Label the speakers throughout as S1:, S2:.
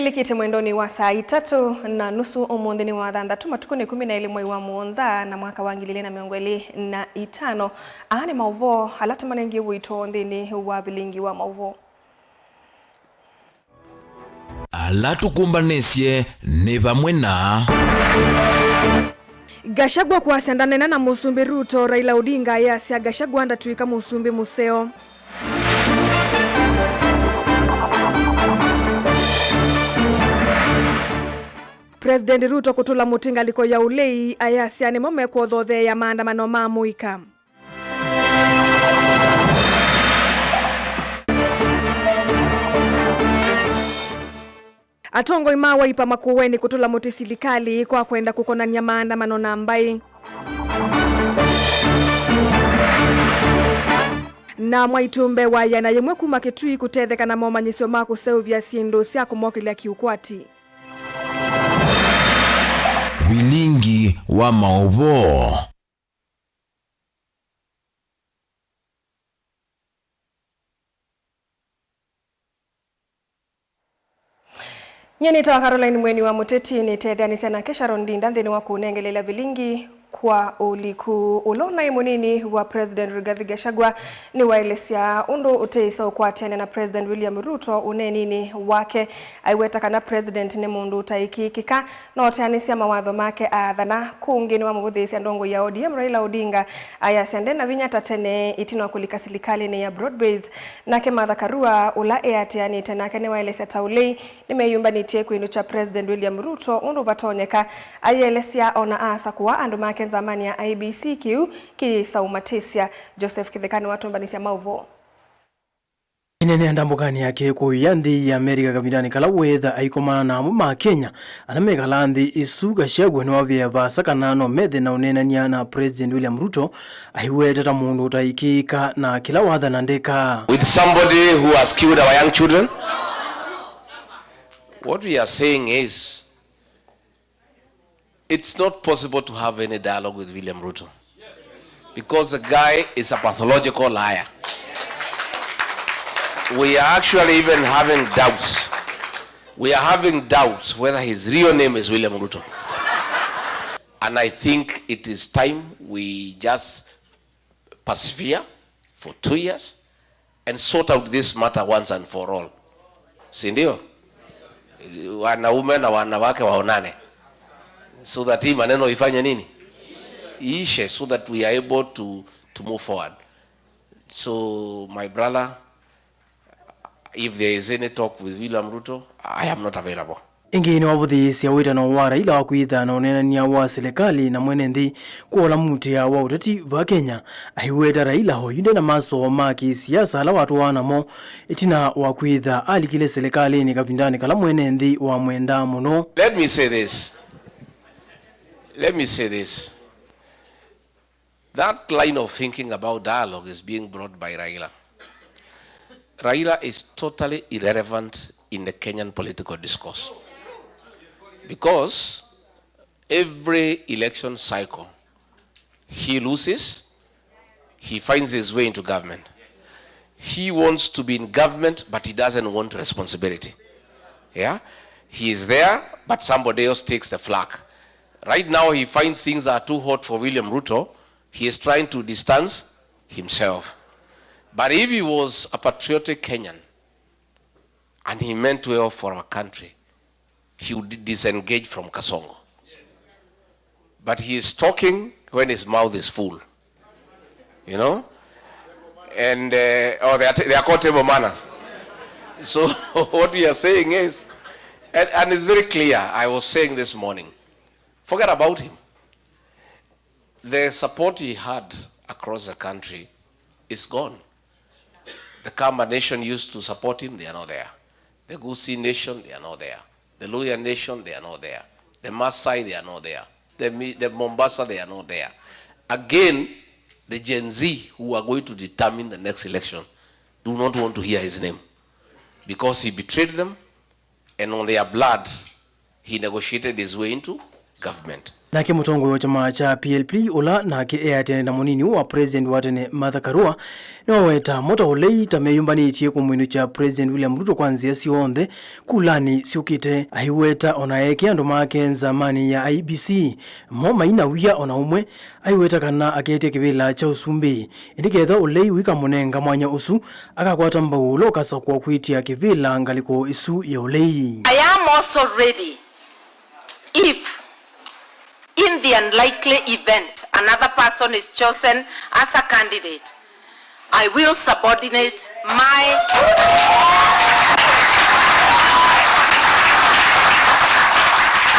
S1: Tuilikite mwendoni wa saa 3:30 umuthini wa thanthatu matuku ni 12 mwei wa muonza na mwaka wa 2025 aani mauvo halata manengi wito nthini wa vilingi wa mauvo
S2: alatu kumbanisye ni vamwe na
S1: Gachagua kwasandanena na Musumbi Ruto. Raila Odinga yasya Gachagua ndatuika Musumbi museo. President Ruto kutula mutinga liko ya ulei ayasya ni mome kwa thothe ya maandamano ma muika. Atongo imawa ipa makuweni kutula muti silikali kwa kwenda kukonania maandamano na mbai. Na mwaitumbe wa yana yemwe kuma Kitui kutetheka na momanyisyo ma kuseuvya sindu sya kumokelia kiukwati.
S2: Vilingi wa mauvo.
S1: Nyenita Caroline Mweni wa Muteti ni tethianisia na Sharon Ndinda nthini wa kunengelela vilingi kwa uliku ulona imunini wa President Rigathi Gachagua ni waelesya undu uteisa ukwatene na President William Ruto unenini wake aiweta kana President ni mundu utaikikika na oteanisia mawatho make athana kungini wa mubuthisia ndongo ya ODM Raila Odinga ayasya ndena vinyata tene itino kulika silikali ni ya broad-based nake Martha Karua ula eatianite nake ni waelesya taulei nimeyumbanitie kwinu cha President William Ruto undu vatonyeka ayelesya ona asa kuwa andu make zamani ya IBCQ kisaumatisya. Joseph Kithekani watumbanisya mauvo
S3: inene ndambukani yake kuya nthi ya Amerika kavindani kala wetha aikomana na ma Kenya anameka lanthi isu Gachagua ni wavyeva sakanano methe na unenania na President William Ruto aiweta ta mundu utaikika na kila watha na ndeka
S4: with somebody who has killed our young children. What we are saying is it's not possible to have any dialogue with William Ruto because the guy is a pathological liar. We are actually even having doubts. We are having doubts whether his real name is William Ruto. And I think it is time we just persevere for 2 years and sort out this matter once and for all. Sindio? Wanaume na wanawake waonane. So that hii maneno ifanye nini? Iishe, so that we are able to move forward. So my brother, if there is any talk with William Ruto, I am not available.
S3: Ingine wavuthisia witano wa Raila wa kwitha na unenania wa serikali na mwene nthi kuola mutia wa uteti va Kenya aiweta Raila ho yunde na maso ma kisiasa ala watu wanamo itina wa kwitha alikile serikali ni kavindani kala mwene nthi wa mwenda muno.
S4: Let me say this. That line of thinking about dialogue is being brought by Raila. Raila is totally irrelevant in the Kenyan political discourse. Because every election cycle, he loses, he finds his way into government. He wants to be in government, but he doesn't want responsibility. Yeah? He is there, but somebody else takes the flak. Right now, he finds things are too hot for William Ruto. He is trying to distance himself. But if he was a patriotic Kenyan, and he meant well for our country, he would disengage from Kasongo. But he is talking when his mouth is full. You know? And, they are called table manners. So what we are saying is, and it's very clear, I was saying this morning, forget about him. The support he had across the country is gone. The Kamba nation used to support him, they are not there. The Gusii nation, they are not there. The Luhya nation, they are not there. The Maasai, they are not there. The Mombasa, they are not there. Again, the Gen Z who are going to determine the next election do not want to hear his name because he betrayed them and on their blood, he negotiated his way into government.
S3: Nake mutongo wa chama cha PLP ola nake eatene na munini wa president watene Martha Karua niwaweta mota olei tameyumbanitie kumwinu cha president William Ruto kwanzia sionthe kulani siukite aiweta onaeke andu make nzamani ya IBC mo maina wia ona umwe aiweta kana aketie kibila cha usumbi indiketha olei wika munenga mwanya usu akakwata mbaulo kasa kwa kwitia kibila ngaliko isu ya olei.
S5: I am also ready if in the unlikely event another person is chosen as a candidate, I will subordinate my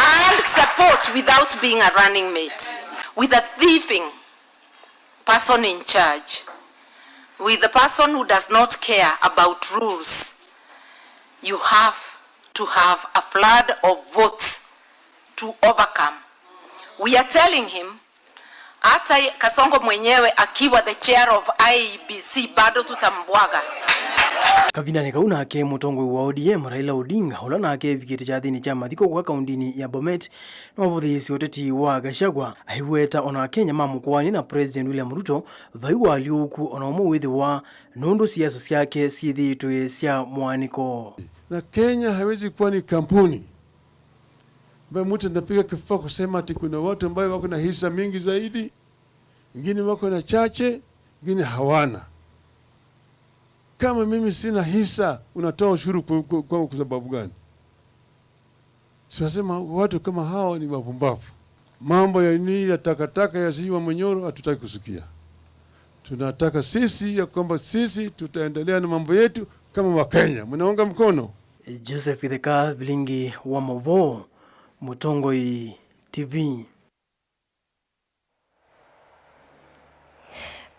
S5: and support without being a running mate with a thieving person in charge, with the person who does not care about rules. You have to have a flood of votes to overcome. We are telling him, hata Kasongo mwenyewe akiwa the chair of IEBC bado tutambwaga.
S3: Kavina ni kauna ake mutongo wa ODM Raila Odinga hola na ake vikiti cha thini cha mathiko kwa kaundini ya Bomet na wavuthisi uteti wa Gachagua aiweta ona Kenya mamukwani na president William Ruto vaiwa aliuku ona umuwithi wa nundu siasa syake sithitwe cia mwaniko.
S6: Na Kenya haiwezi kuwa ni kampuni ambaye mtu anapiga kifua kusema ati kuna watu ambao wako na hisa mingi zaidi, wengine wako na chache, wengine hawana. Kama mimi sina hisa, unatoa ushuru kwa sababu gani? Siwasema watu kama hao ni wapumbavu. Mambo ya takataka ya Ziwa Munyoro hatutaki kusikia. Tunataka sisi ya kwamba sisi tutaendelea na mambo yetu kama Wakenya. Mnaunga mkono?
S3: Joseph Itheka, Vilingi wa Mavo, Mutongoi TV.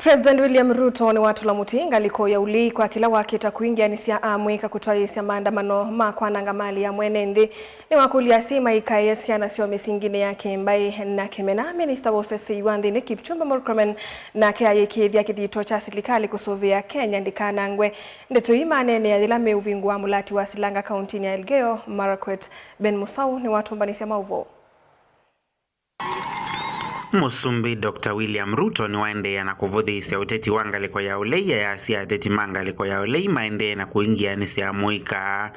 S1: President William Ruto ni watu la mutinga liko ya uli kwa kila wakita kuingia nisia amwika kutoa isia maandamano makwananga mali ya mwenendi ni wakulia sima ikayesia na sio misingine yake mbai na kemena Minister Wosese Iwandhi ni Kipchumba Murkomen na kia kithia kithito cha serikali kusovea Kenya ndikana ngwe ndeto imanene ya dhila meuvingu wa mulati wa Silanga kauntini ya Elgeyo Marakwet. Ben Musau ni watu mbanisia mauvo.
S7: Musumbi Dr. William Ruto ni waende na kuvuthisia uteti wangaliko ya uleia ya sia uteti mangaliko ya ulei maende na kuingia nisi ya muika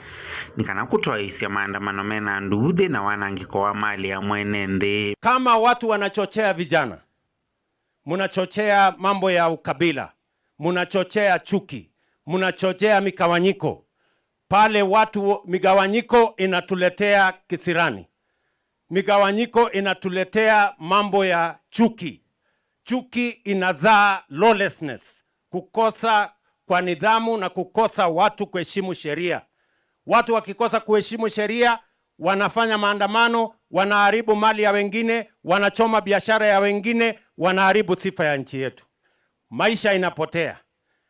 S7: nikana kutoa isia maandamano mena nduthi na wanangiko wa mali ya mwenende.
S8: Kama watu wanachochea vijana, munachochea mambo ya ukabila, munachochea chuki, munachochea mikawanyiko, pale watu migawanyiko inatuletea kisirani. Migawanyiko inatuletea mambo ya chuki. Chuki inazaa lawlessness, kukosa kwa nidhamu na kukosa watu kuheshimu sheria. Watu wakikosa kuheshimu sheria, wanafanya maandamano, wanaharibu mali ya wengine, wanachoma biashara ya wengine, wanaharibu sifa ya nchi yetu. Maisha inapotea.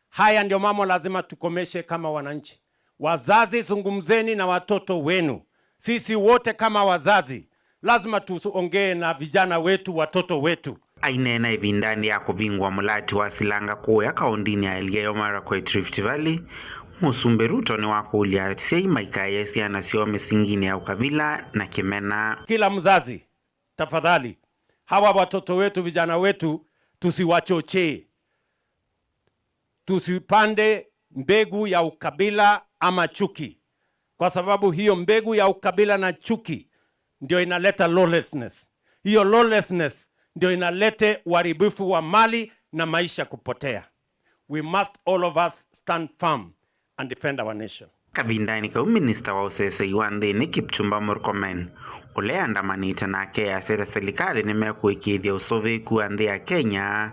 S8: Haya ndio mambo lazima tukomeshe kama wananchi. Wazazi, zungumzeni na watoto wenu. Sisi wote kama wazazi lazima tuongee na vijana wetu, watoto wetu.
S7: Ainena ivindani ya kuvingwa mulati wa Silanga kuya kaundini ya Elgeyo Marakwet Rift Valley. Musumbi Ruto ni wakulia seima ikayesia na sio misingine ya ukabila na kimena.
S8: Kila mzazi, tafadhali, hawa watoto wetu, vijana wetu, tusiwachochee. Tusipande mbegu ya ukabila ama chuki. Kwa sababu hiyo mbegu ya ukabila na chuki ndio inaleta lawlessness. Hiyo lawlessness ndio inalete uharibifu wa mali na maisha kupotea. We must all of us stand firm and defend our nation.
S7: Kabindani ka Minister Wosese Iwandhi ni Kipchumba Murkomen ule andamanita na kea seta serikali nimekuikithia usovi kuanzia Kenya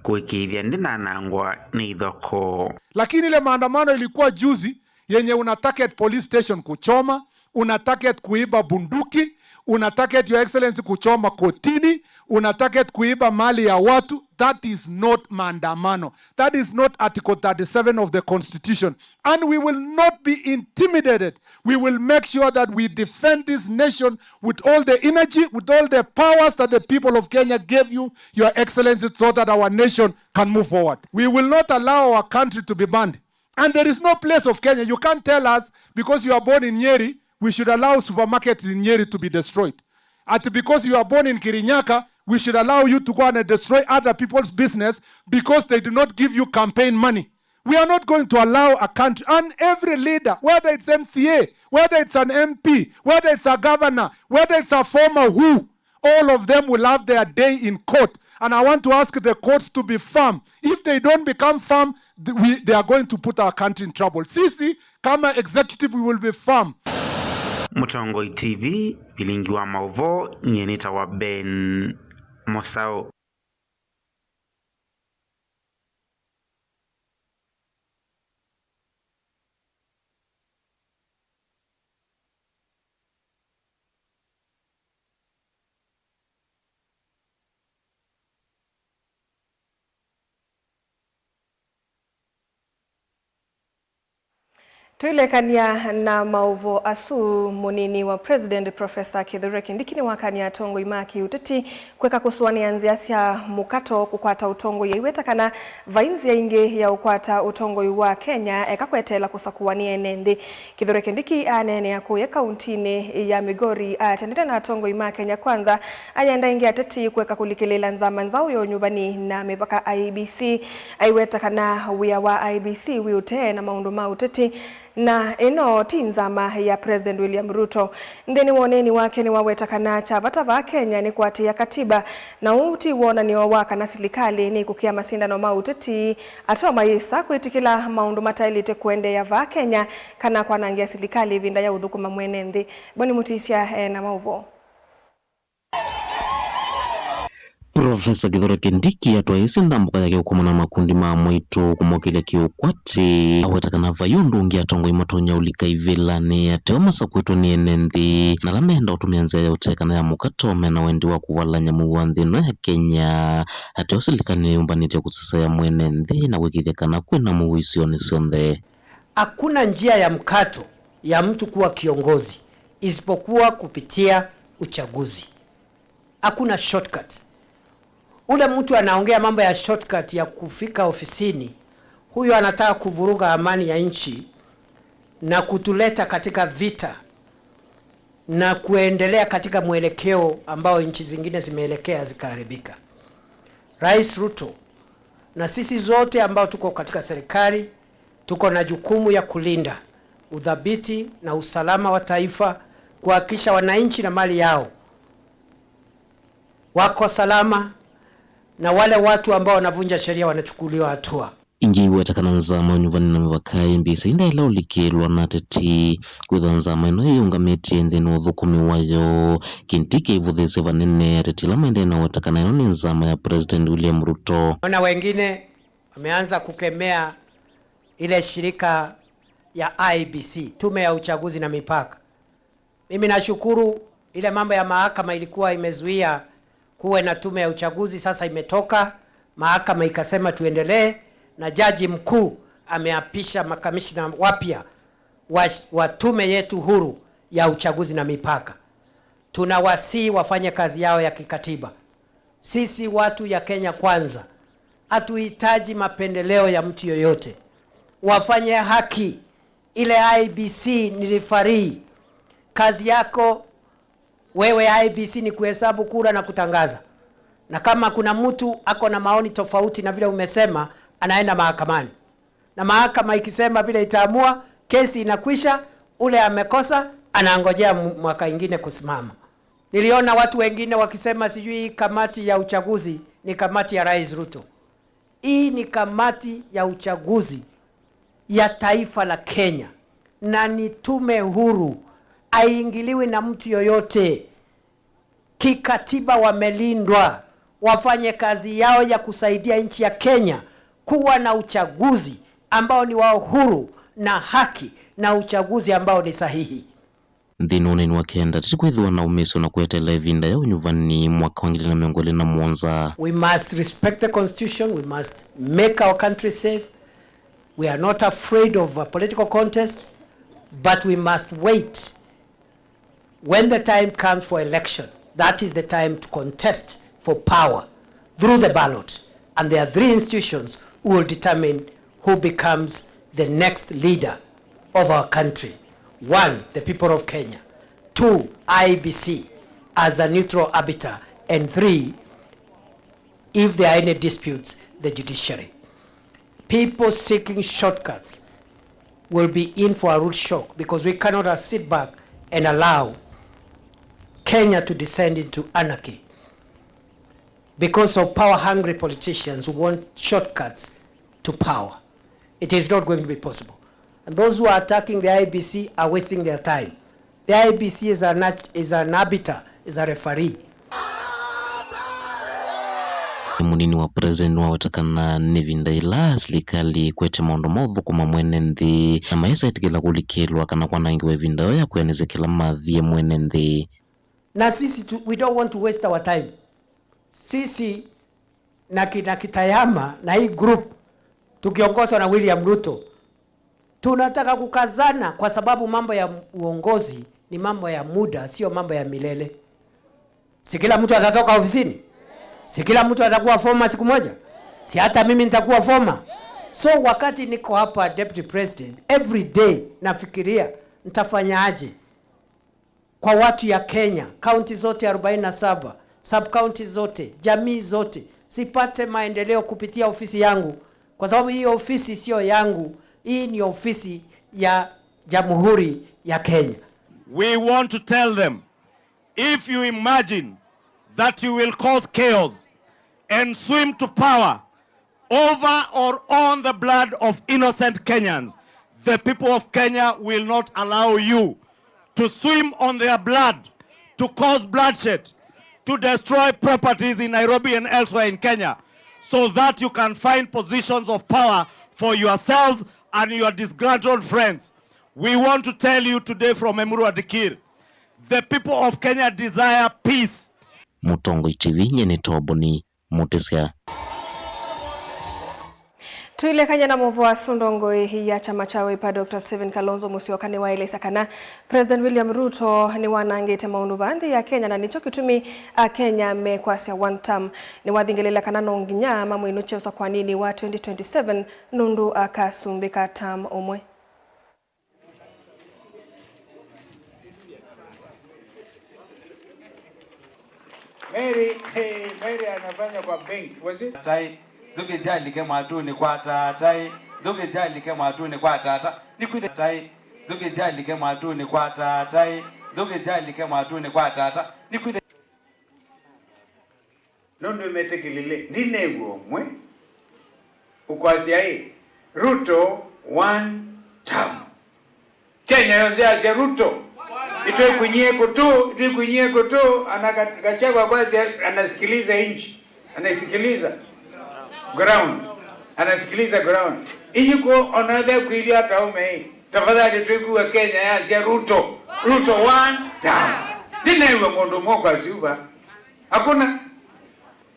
S7: kuikithia ndina nangwa ni idhoko.
S9: Lakini ile maandamano ilikuwa juzi yenye una target police station kuchoma, una target kuiba bunduki, una target your excellency kuchoma kotini, una target kuiba mali ya watu. That is not maandamano. That is not Article 37 of the Constitution. And we will not be intimidated. We will make sure that we defend this nation with all the energy, with all the powers that the people of Kenya gave you, your excellency, so that our nation can move forward. We will not allow our country to be banned. And there is no place of Kenya. You can't tell us because you are born in Nyeri, we should allow supermarkets in Nyeri to be destroyed. At because you are born in Kirinyaka, we should allow you to go and destroy other people's business because they do not give you campaign money. We are not going to allow a country, and every leader, whether it's MCA, whether it's an MP, whether it's a governor, whether it's a former who, all of them will have their day in court. And I want to ask the courts to be firm. If they don't become firm, they are going to put our country in trouble. Sisi, kama executive, we will be firm.
S7: Mutongoi TV, Vilingi wa Maovo, Nyenita wa Ben Mosao.
S1: Tuilekania na Maovo asu munini wa President Professor Kithure Kindiki ni wakania tongo imaki uteti kweka kusuani anziasia mukato kukwata utongo ya iwetakana vainzi ya inge ya ukwata utongo wa Kenya ekakwetela kusakuwania enende. Kithure Kindiki anene ya kuye kauntini ya Migori atendeta na tongo ima Kenya kwanza ayanda inge ateti kweka kulikilela nzama nzao yo nyubani na mevaka IBC aiwetakana wia wa IBC wiute na maunduma uteti na eno tinzama ya President William Ruto. Ndeni woneni wake ni wawetakana chavata va Kenya ni kuati ya katiba na uti wona ni wawaka na silikali ni kukia masindano mauteti atoa maisa kuitikila maundu matailite kuende ya va Kenya kana kwa nangia silikali vinda ya udhukuma mwenende. Boni mutisia na Maovo.
S10: Professor Kithure Kindiki atwaisi ndambuka yake ukumana makundi mamwitu kumokile kiukwati awetakana vayundu ngia tongo imatonya ulika ivilani ateo masa kwetu ni enendi na lamenda utumianzia ya utekana ya mukatome na wendi wa kuwala nyamuwandhino ya Kenya ateo silikani umbanite kusasa ya mwenendi na wikithekana kwena muwisioni sionde.
S11: Hakuna njia ya mkato ya mtu kuwa kiongozi isipokuwa kupitia uchaguzi. Hakuna shortcut. Ule mtu anaongea mambo ya shortcut ya kufika ofisini, huyo anataka kuvuruga amani ya nchi na kutuleta katika vita na kuendelea katika mwelekeo ambao nchi zingine zimeelekea zikaharibika. Rais Ruto na sisi zote ambao tuko katika serikali tuko na jukumu ya kulinda udhabiti na usalama wa taifa, kuhakikisha wananchi na mali yao wako salama na wale watu ambao wanavunja sheria wanachukuliwa hatua.
S10: Ingi wetakana nzama nyuvani na miwakai mbisi inda ila ulikilwa na teti kwitha nzama ino iungamiti ende no thukumi wayo Kindiki ivudhisi vanene teti lama ende na wetakana ino ni nzama ya President William Ruto.
S11: Na wengine wameanza kukemea ile shirika ya IBC, tume ya uchaguzi na mipaka. Mimi nashukuru ile mambo ya mahakama ilikuwa imezuia kuwe na tume ya uchaguzi, sasa imetoka, mahakama ikasema tuendelee, na jaji mkuu ameapisha makamishna wapya wa tume yetu huru ya uchaguzi na mipaka. Tunawasihi wafanye kazi yao ya kikatiba. Sisi watu ya Kenya kwanza hatuhitaji mapendeleo ya mtu yoyote. Wafanye haki. Ile IBC ni referee. Kazi yako wewe IBC ni kuhesabu kura na kutangaza. Na kama kuna mtu ako na maoni tofauti na vile umesema, anaenda mahakamani. Na mahakama ikisema vile itaamua, kesi inakwisha, ule amekosa, anaangojea mwaka ingine kusimama. Niliona watu wengine wakisema sijui kamati ya uchaguzi ni kamati ya Rais Ruto. Hii ni kamati ya uchaguzi ya taifa la Kenya. Na ni tume huru. Haingiliwi na mtu yoyote. Kikatiba wamelindwa. Wafanye kazi yao ya kusaidia nchi ya Kenya kuwa na uchaguzi ambao ni wa uhuru na haki na uchaguzi ambao ni sahihi.
S10: Ndino nini wakenda titikwithiwa na umeso na kuetela ivinda ya unyuvani mwaka wa 2021.
S11: We must respect the constitution. We must make our country safe. We are not afraid of a political contest, but we must wait. When the time comes for election, that is the time to contest for power through the ballot. And there are 3 institutions who will determine who becomes the next leader of our country. 1, the people of Kenya. 2, IBC. as a neutral arbiter. And 3, if there are any disputes, the judiciary. People seeking shortcuts will be in for a rude shock, because we cannot sit back and allow Kenya to descend into anarchy because of power-hungry politicians who want shortcuts to power. It is not going to be possible. And those who are attacking the IEBC are wasting their time. The IEBC is an arbiter, is a referee.
S10: Munini wa president wa watakana nivinda ila serikali kwete maondo maudhu kuma mwene nthi na maisa itikila kulikilwa kana kwa nangi wevinda ya kuyanizekila madhie mwene nthi.
S11: Na sisi we don't want to waste our time. Sisi na Kitayama na hii group tukiongozwa na William Ruto tunataka kukazana, kwa sababu mambo ya uongozi ni mambo ya muda, sio mambo ya milele. Si kila mtu atatoka ofisini? Si kila mtu atakuwa former siku moja? Si hata mimi nitakuwa former. So wakati niko hapa deputy president, every day nafikiria nitafanya aje kwa watu ya Kenya, county zote 47, sub county zote, jamii zote sipate maendeleo kupitia ofisi yangu, kwa sababu hii ofisi sio yangu, hii ni ofisi ya Jamhuri ya Kenya.
S8: We want to tell them, if you imagine that you will cause chaos and swim to power over or on the blood of innocent Kenyans, the people of Kenya will not allow you to swim on their blood, to cause bloodshed, to destroy properties in Nairobi and elsewhere in Kenya, so that you can find positions of power for yourselves and your disgruntled friends. We want to tell you today from Emuru Adikir, the people of Kenya desire peace.
S10: Mutongo TV nyene toboni mutisia.
S1: Tuilekanya na movu wa sundongo hii ya chama cha Wiper Dr. Stephen Kalonzo Musyoka ni waile kana President William Ruto ni wanangete maundu bandhi ya Kenya na nicho kitumi Kenya mekwasya one term ni wadhingelela kana nonginya mamu inucheosa kwa nini wa 2027 nundu akasumbika term umwe.
S12: Mary anafanya kwa bank, was it? Tai zoge jali ke matuni kwa tatai, zoge jali ke matuni kwa tata. Nikwide tai zoge jali ke matuni kwa tatai, zoge jali ke matuni kwa tata. Nikwide nondo imetekilile ndinego mwe ukwasia hii Ruto one term. Kenya yonzea Ruto itwe kunyeko tu anakachagua kwanza, anasikiliza inchi, anasikiliza ground, anasikiliza ground. Iyuko another kuili hata ume tafadhali tuikuwa Kenya ya Ruto one term. Ninewe mondo moka siuba hakuna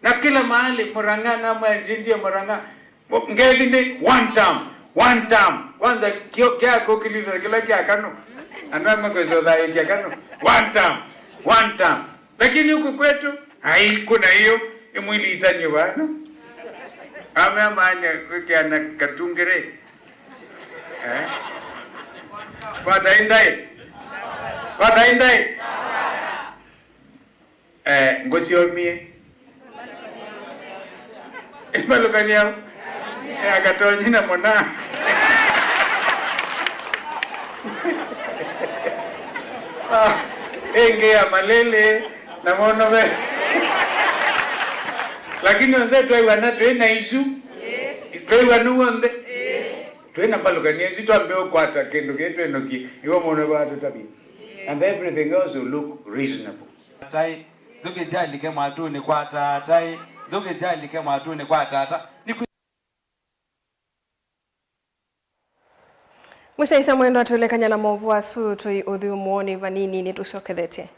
S12: na kila mahali Murang'a mwendia Murang'a ngeli ni one term kwanza kyako kililo kila kyakano anama kwa zoda yake kano one term lakini huku kwetu haikuna hiyo imwili itani bana ama maana kwa katungere pata indai ngosiomie imalukania akatonyina mona enge ya malele na monobe lakini wanze tuiwana tuena isu tuiwana wonde tuena balukania situ ambeo kwata kendo ketu enoki iwo monobe watu tabi and everything else will look reasonable. Tai zoge jali ke matuni kwa tatai, zoge jali ke matuni kwa tata.
S1: Musaisa mwendo atulekanya na movu wa sutui udhiumuoni vanini ni tushokethete.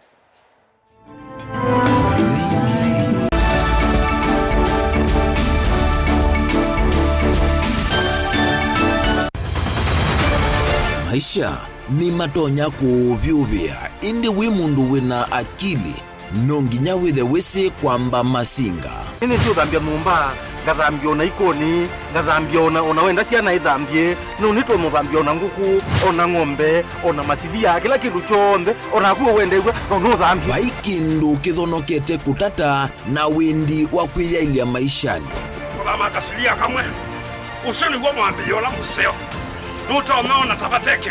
S2: Maisha ni matonya kuvyuvia indi wimundu wina akili nonginya withe wisi kwamba masinga.
S3: Nini sio thambia mumba, gathambia ona ikoni, gathambia ona wenda ciana ithambie, no nitwe muthambia ona nguku, ona ng'ombe, ona masithia, kila kindu chonthe, ona kuo wenda igwe, no thambia.
S2: Vai kindu kithonokete kutata na windi wa kwiyailia maishani.
S13: Kama kasilia kamwe, usoni gwa mwambio la museo. Nuta umeona tabateke.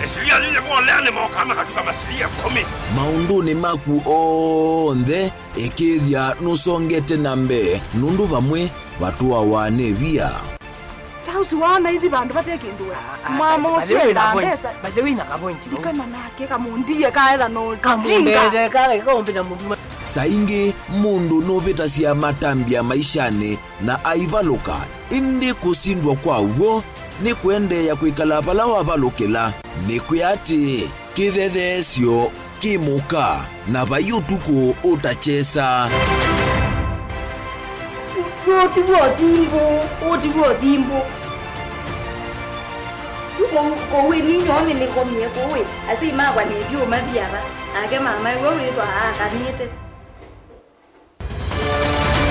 S13: Esilia zile kwa leane maokama katika masilia 10.
S2: Maunduni maku onthe ekithia nusongete nambe nundu vamwe vatua wane via.
S14: Tausi wana hithi bandu bateke ndua. Mama uswela mbesa.
S11: Badewina kapointi.
S14: Dikana nake kamundiye kaela no
S11: kamundete kale kaombina mundu.
S2: Saingi mundu novita cia matambia maishani na aivaluka indi kusindwa kwa uo ni kuendeya kwikala vala wavalukila ni kuyati kithethesyo kimuka na vayutuku utachesa.
S14: Otiwo dimbo. Kowe ni nyone ni komye kowe. Asi magwa ni dio mabiaba. Age mama wewe ndo akanite.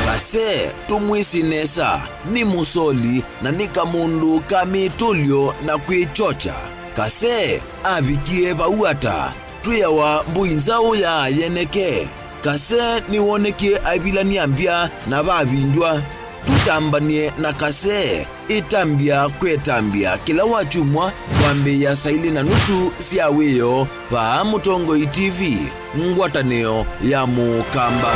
S2: Kase tumwisinesa ni musoli na ni kamundu kamitulyo na kwichocha. Kase avikie vauata tuyawa mbuinzao ya yeneke. Kase niwonekie avilania mbia na vavinjwa. Tutambanie na kase itambia kwetambia kila wachumwa kwambe ya saili na nusu siaweyo pa Mutongoi TV ngwataneo ya Mukamba.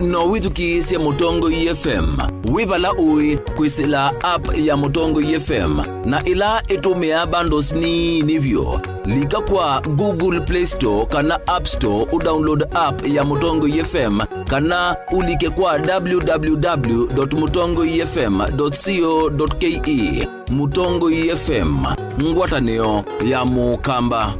S2: No withukiisya Mutongoi FM wivala ui kwisila app ya Mutongoi FM na ila itumia bundles ni vyo lika kwa Google Play Store kana App Store udownload app ya Mutongoi FM kana ulike kwa www.mutongoifm.co.ke. Mutongoi FM ngwataneo ya Mukamba.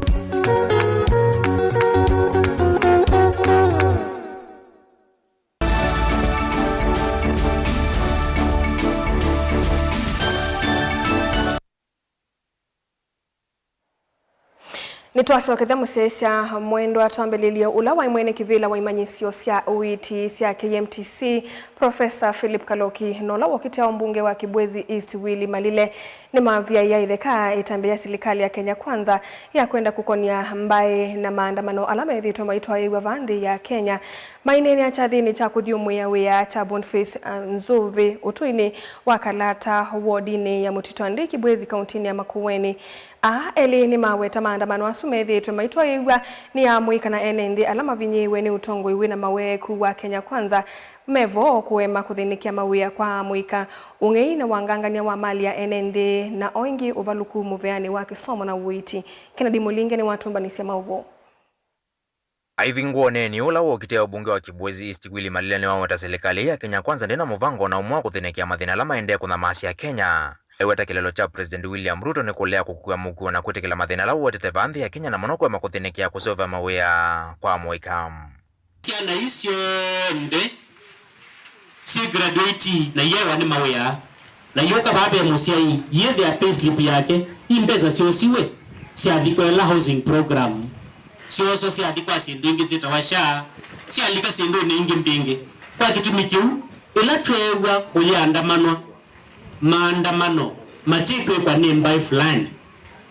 S1: Nitwasoketha musesya mwendo atwambelelio ula wa imwene kivila wa imanyisio sya uiti sya KMTC Professor Philip Kaloki nola wakitia mbunge wa Kibwezi East Willy Malile ni mavia ya itheka itambia serikali ya Kenya Kwanza ya kwenda kukonia mbae na maandamano alama yithitwa maitwa ya vandi ya Kenya mainene ya chathini cha kuthiumwia wia cha Boniface Nzuvi utuini wa Kalata wodini ya Mutitwandi Kibwezi kauntini ya Makueni. Eli ni maweta maandamano asumethitwe maitwa yiwa ni amuika na enendi alama vinyiwe ni Utongoi wina maweku wa Kenya Kwanza mevo kuema kuthinikia mawia kwa amuika ungei na wangangania wa mali ya enendi na oingi uvaluku muveani wa kisomo na uiti. Kennedy Mulinge ni watumbanisia mauvo.
S15: Aithi nguoneni ula wokitea ubunge wa Kibwezi East Willy Malile ni waweta serikali ya Kenya Kwanza ndina muvango na umwa kuthinikia mathina alama endea kuna maasi ya Kenya. Eweta kilelo cha President William Ruto ni kulea kukua mukua na kutekela mathina la wote tevandhi ya Kenya na monoko ya makuthinikia kusova mawea kwa mwikam.
S16: Tiana isyo mbe si graduate na yewa ni mawea na yoka babe ya musiai yethe ya payslip yake imbeza sio siwe si adikwa la housing program sio so si adikwa sindingi zitawasha si alika sindo ni ingi mbingi kwa kitumikiu ila twewa kuliandamanwa maandamano matikwe kwa nembai fulani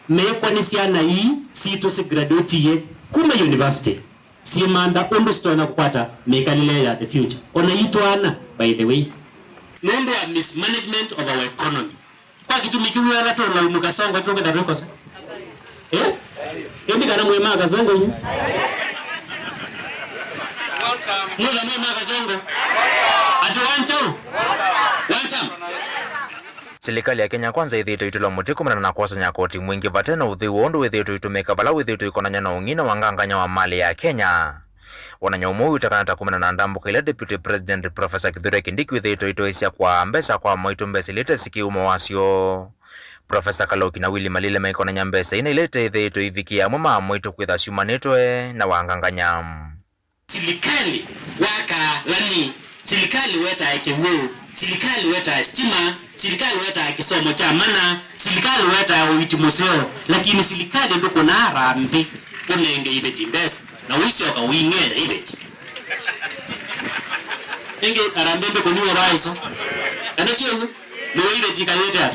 S16: mekwa ni siana hii sito si graduate ye kuma university si manda undustona kupata mekalile ya the future ona ituana by the way nendo ya mismanagement of our economy kwa kitumikiwe ya rato la umukasongo toke da rekosa endi kana mwema kasongo nyu mwela mwema kasongo ati one time
S15: Serikali ya Kenya Kwanza ithito itula mutiko mena na kwasanya koti mwingi vatena uthi wondo ithito itumeka vala ithito ikonanya na ungina wanganganya wa mali ya Kenya. Wananyomo utakanata kumena na ndambuka ile Deputy President Professor Kithure Kindiki ithito itoisia kwa mbesa kwa moitu mbesa ilete sikiumo wasio. Professor Kaloki na Willy Malile maikonanya mbesa ina ilete ithito ivikia mama moitu kwitha shumanetwe na wanganganya.
S16: Serikali waka lani serikali weta ekewu serikali weta stima, serikali weta kisomo cha mana, serikali weta uitimoseo, lakini serikali ndo kuna harambe unenge ibeti mbesa na wisi waka winge ibeti enge harambe mbe kuniwa baiso anakio no ibeti kaleta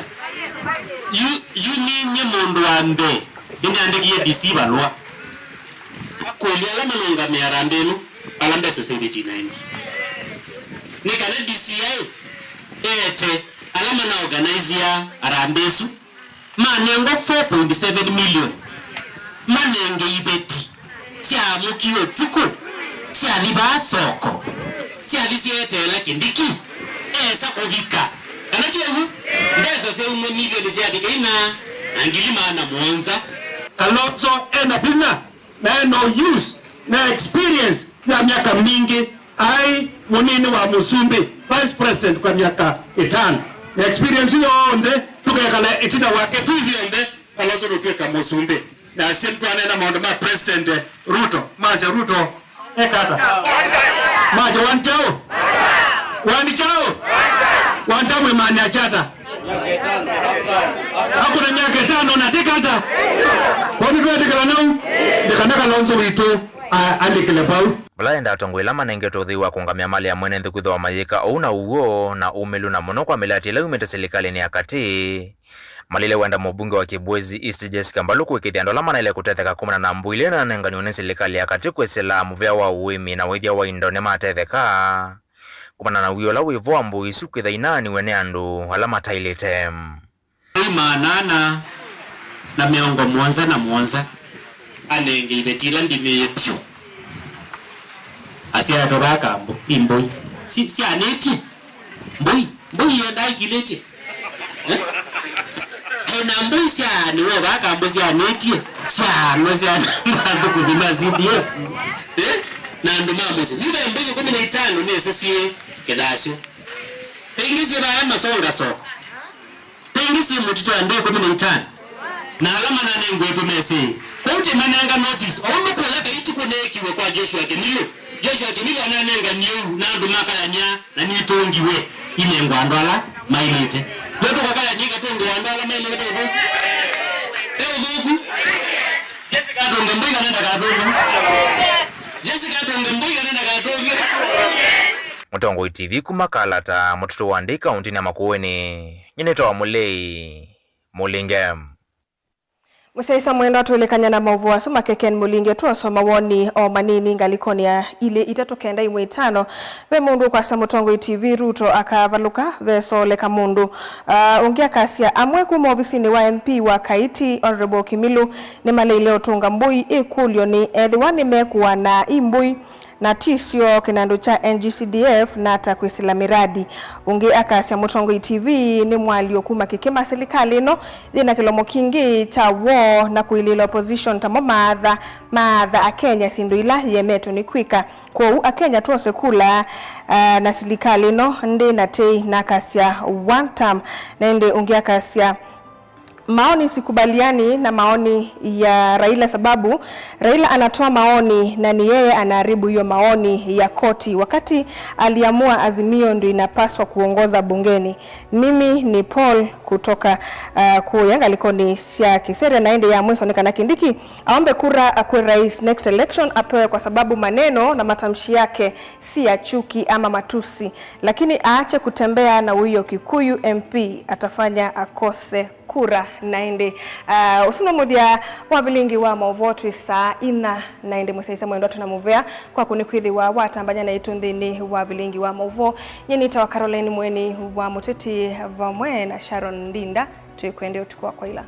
S16: you ninye mundu ambe inde andegiye disiba lwa kweli alama nonga me harambe no alambe sese ibeti 90 nikale DCI ete alama na organize ya arambesu manengo 4.7 million manenge ibeti sia mukio tuko sia liba soko sia lisiete la kindiki esa kubika anake hu ndeza se 1 million sia dikaina angilima na mwanza
S17: Kalonzo ena pina na no use na experience ya miaka mingi ai munini wa Musumbi vice president kwa miaka 5 na experience hiyo onde tukakala itina wake tu hiende Kalonzo ruteka Musumbi na simtu anena maondo ma president Ruto maja Ruto ekata maja wantao wantao mwimani achata hakuna miaka 5 na tikata wani tuwe tikala nao dikanaka Kalonzo witu alikile pau
S15: Bulaenda atongwila manenge tuthiwa kungamia mali ya mwene nthikuitho wa mayika ouna uo na umelu na muno kwa milati ila umete serikali ni akati malile wenda mubunge wa Kibwezi East Jessica Mbaluku ikithia ndola mana ile kutetheka 10 na mbwile na nenganyone serikali akati kwesela muvya wa uwimi na withia wa indone matetheka kumana na wiola wivo wa mbui suku ithainani wene andu alama tailite
S16: manana na miongo mwanza anenge ibetila ndime pyo asia tobaka mboi si aneti mboi yenda igilete na mboi si ani wo baka mboi si aneti si andu kubima zidi na ndo mamuzi ziba mboi 15 ne sisi kedasio pengisi ba masonga so pengisi mutito ande 15 na alama na nengo tumesi kote mananga notice omo koleka itikuneki kwa Joshua Kemilio Joshua Kemilio ananenga niu na ndo makalanya na nitongiwe imengo andwala mailete leto kakala nyika tongo andwala mailete huko huko Jessica tongo mbinga nenda kadogo Jessica tongo mbinga nenda kadogo
S15: Mutongo TV kumakalata mututu wandi kaunti na Makueni nyeneta wa Mulei Mulingem
S1: Musaisa mwenda tulekanya na mauvu wa suma keken mulinge tuwasoma woni o manini ngalikoni ya ile itatokenda imwe 5 we mundu kwa Mutongo TV Ruto akavaluka veso leka mundu ungia kasia amwe kuma ofisini wa MP wa Kaiti Honorable Kimilu ni malile otunga mbui ikulio ni edhiwani mekuwa na imbui na tisio kinando cha NGCDF na atakwisila miradi ungi akasi ya Mutongo TV ni mwalio kuma kikema serikali no lina kilomo kingi cha wo na kuilila opposition tamo maadha akenya sinduila yemeto ni kwika kwa akenya tuose kula na serikali no ndi na tei na akasi ya one term na ndi ungi akasi ya maoni sikubaliani na maoni ya Raila sababu Raila anatoa maoni na ni yeye anaharibu hiyo maoni ya koti wakati aliamua Azimio ndio inapaswa kuongoza bungeni. Mimi ni Paul kutoka kuyanga likoni sia kisere naende ya mweso nekana Kindiki aombe kura akwe rais next election apewe kwa sababu maneno na matamshi yake si ya chuki ama matusi, lakini aache kutembea na huyo Kikuyu MP atafanya akose kura naende usuna mudia wa bilingi wa mauvotu saa ina naende Musaisa mwendo tunamuvea kwa kunikwidhi wa watambanya na itundhini wa bilingi wa mauvo nyenita wa Caroline Mweni wa Muteti Vamwe na Sharon Ndinda tuikwende utukua kwa ila